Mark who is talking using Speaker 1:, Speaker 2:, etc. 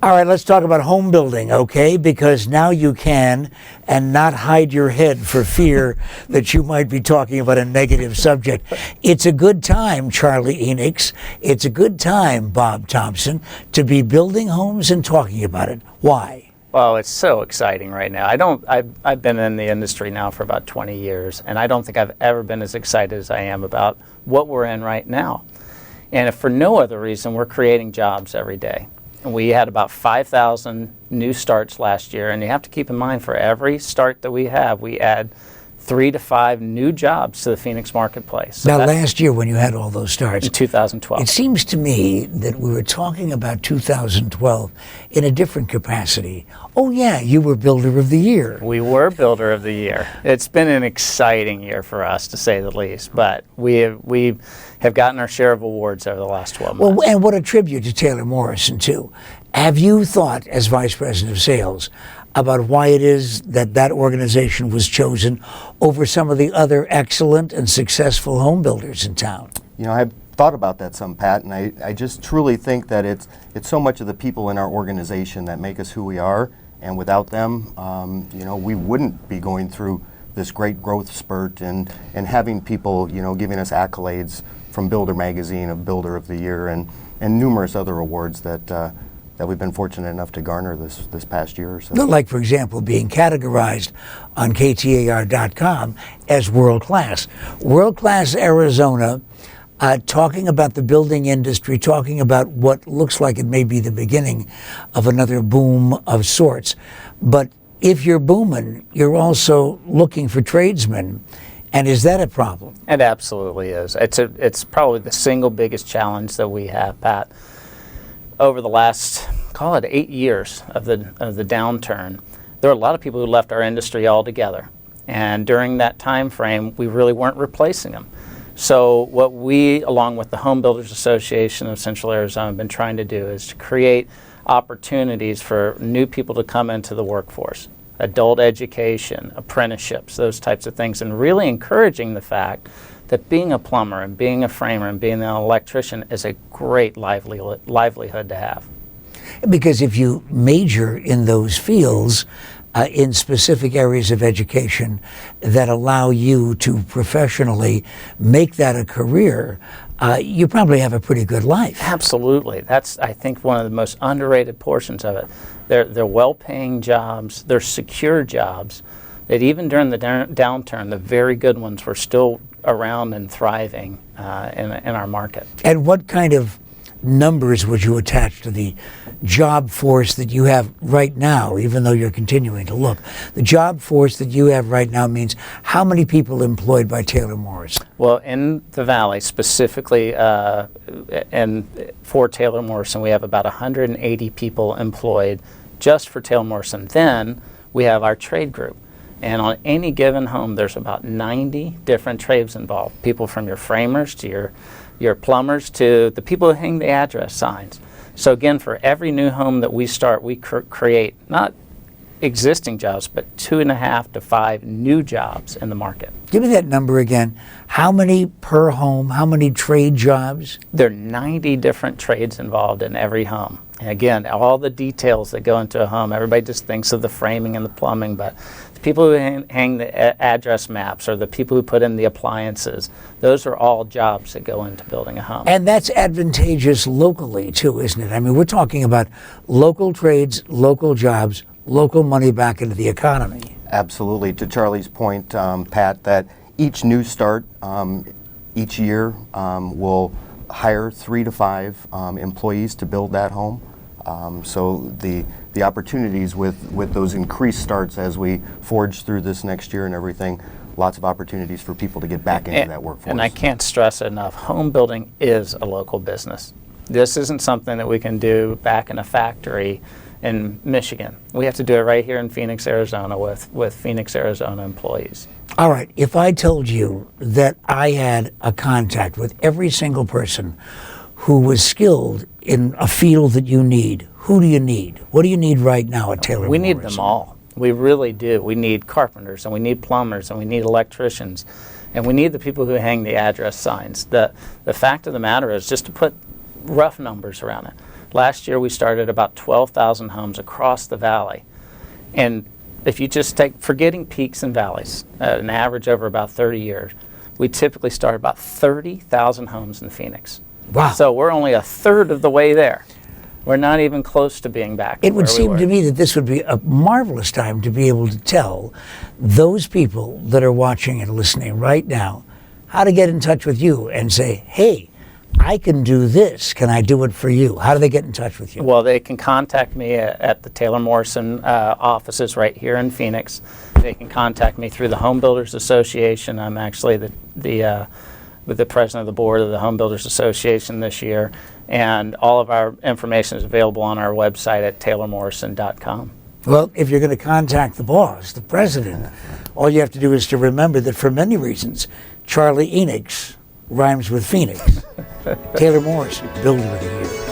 Speaker 1: All right, let's talk about home building, okay? Because now you can, and not hide your head for fear that you might be talking about a negative subject. It's a good time, Charlie Enix. It's a good time, Bob Thompson, to be building homes and talking about it. Why?
Speaker 2: Well, it's so exciting right now. I've been in the industry now for about 20 years, and I don't think I've ever been as excited as I am about what we're in right now. And if for no other reason, we're creating jobs every day. We had about 5,000 new starts last year, and you have to keep in mind, for every start that we have, we add 3 to 5 new jobs to the Phoenix marketplace. So
Speaker 1: now, last year when you had all those starts,
Speaker 2: in 2012,
Speaker 1: it seems to me that we were talking about 2012 in a different capacity. Oh yeah, you were Builder of the Year.
Speaker 2: We were Builder of the Year. It's been an exciting year for us, to say the least, but we have gotten our share of awards over the last 12 months.
Speaker 1: Well, and what a tribute to Taylor Morrison, too. Have you thought, as Vice President of Sales, about why it is that that organization was chosen over some of the other excellent and successful home builders in town?
Speaker 3: You know, I've thought about that some, Pat, and I just truly think that it's so much of the people in our organization that make us who we are, and without them, you know, we wouldn't be going through this great growth spurt and having people, you know, giving us accolades from Builder Magazine of Builder of the Year and numerous other awards that we've been fortunate enough to garner this past year or so.
Speaker 1: Like, for example, being categorized on KTAR.com as world-class. World-class Arizona, talking about the building industry, talking about what looks like it may be the beginning of another boom of sorts. But if you're booming, you're also looking for tradesmen. And is that a problem?
Speaker 2: It absolutely is. It's probably the single biggest challenge that we have, Pat. Over the last, call it 8 years of the downturn, there are a lot of people who left our industry altogether. And during that time frame, we really weren't replacing them. So what we, along with the Home Builders Association of Central Arizona, have been trying to do is to create opportunities for new people to come into the workforce. Adult education, apprenticeships, those types of things, and really encouraging the fact that being a plumber and being a framer and being an electrician is a great livelihood to have.
Speaker 1: Because if you major in those fields, in specific areas of education that allow you to professionally make that a career, you probably have a pretty good life.
Speaker 2: Absolutely. That's, I think, one of the most underrated portions of it. They're well-paying jobs, they're secure jobs, that even during the downturn, the very good ones were still around and thriving in our market.
Speaker 1: And what kind of numbers would you attach to the job force that you have right now, even though you're continuing to look? The job force that you have right now means how many people employed by Taylor Morrison?
Speaker 2: Well, in the Valley, specifically and for Taylor Morrison, we have about 180 people employed just for Taylor Morrison. Then we have our trade group. And on any given home, there's about 90 different trades involved. People from your framers to your plumbers to the people who hang the address signs. So again, for every new home that we start, we create not existing jobs, but 2.5 to 5 new jobs in the market.
Speaker 1: Give me that number again. How many per home? How many trade jobs?
Speaker 2: There are 90 different trades involved in every home. And again, all the details that go into a home, everybody just thinks of the framing and the plumbing, but the people who hang the address maps or the people who put in the appliances, those are all jobs that go into building a home.
Speaker 1: And that's advantageous locally too, isn't it? I mean, we're talking about local trades, local jobs, local money back into the economy.
Speaker 3: Absolutely. To Charlie's point, Pat, that each new start each year will hire 3 to 5 employees to build that home. So the opportunities with those increased starts as we forge through this next year and everything, lots of opportunities for people to get back into that workforce.
Speaker 2: And I can't stress it enough, home building is a local business. This isn't something that we can do back in a factory in Michigan. We have to do it right here in Phoenix, Arizona with Phoenix, Arizona employees.
Speaker 1: All right, if I told you that I had a contact with every single person who was skilled in a field that you need, who do you need? What do you need right now at Taylor
Speaker 2: We
Speaker 1: Morrison?
Speaker 2: need them all. We really do. We need carpenters, and we need plumbers, and we need electricians, and we need the people who hang the address signs. The fact of the matter is, just to put rough numbers around it, last year we started about 12,000 homes across the valley. And if you just take, forgetting peaks and valleys, an average over about 30 years, we typically start about 30,000 homes in Phoenix.
Speaker 1: Wow.
Speaker 2: So we're only a third of the way there. We're not even close to being back.
Speaker 1: It would seem to me that this would be a marvelous time to be able to tell those people that are watching and listening right now how to get in touch with you and say, hey, I can do this. Can I do it for you? How do they get in touch with you?
Speaker 2: Well, they can contact me at the Taylor Morrison offices right here in Phoenix. They can contact me through the Home Builders Association. I'm actually the president of the board of the Home Builders Association this year. And all of our information is available on our website at taylormorrison.com.
Speaker 1: Well, if you're going to contact the boss, the president, all you have to do is to remember that for many reasons, Charlie Enix rhymes with Phoenix. Taylor Morrison, builder of the year.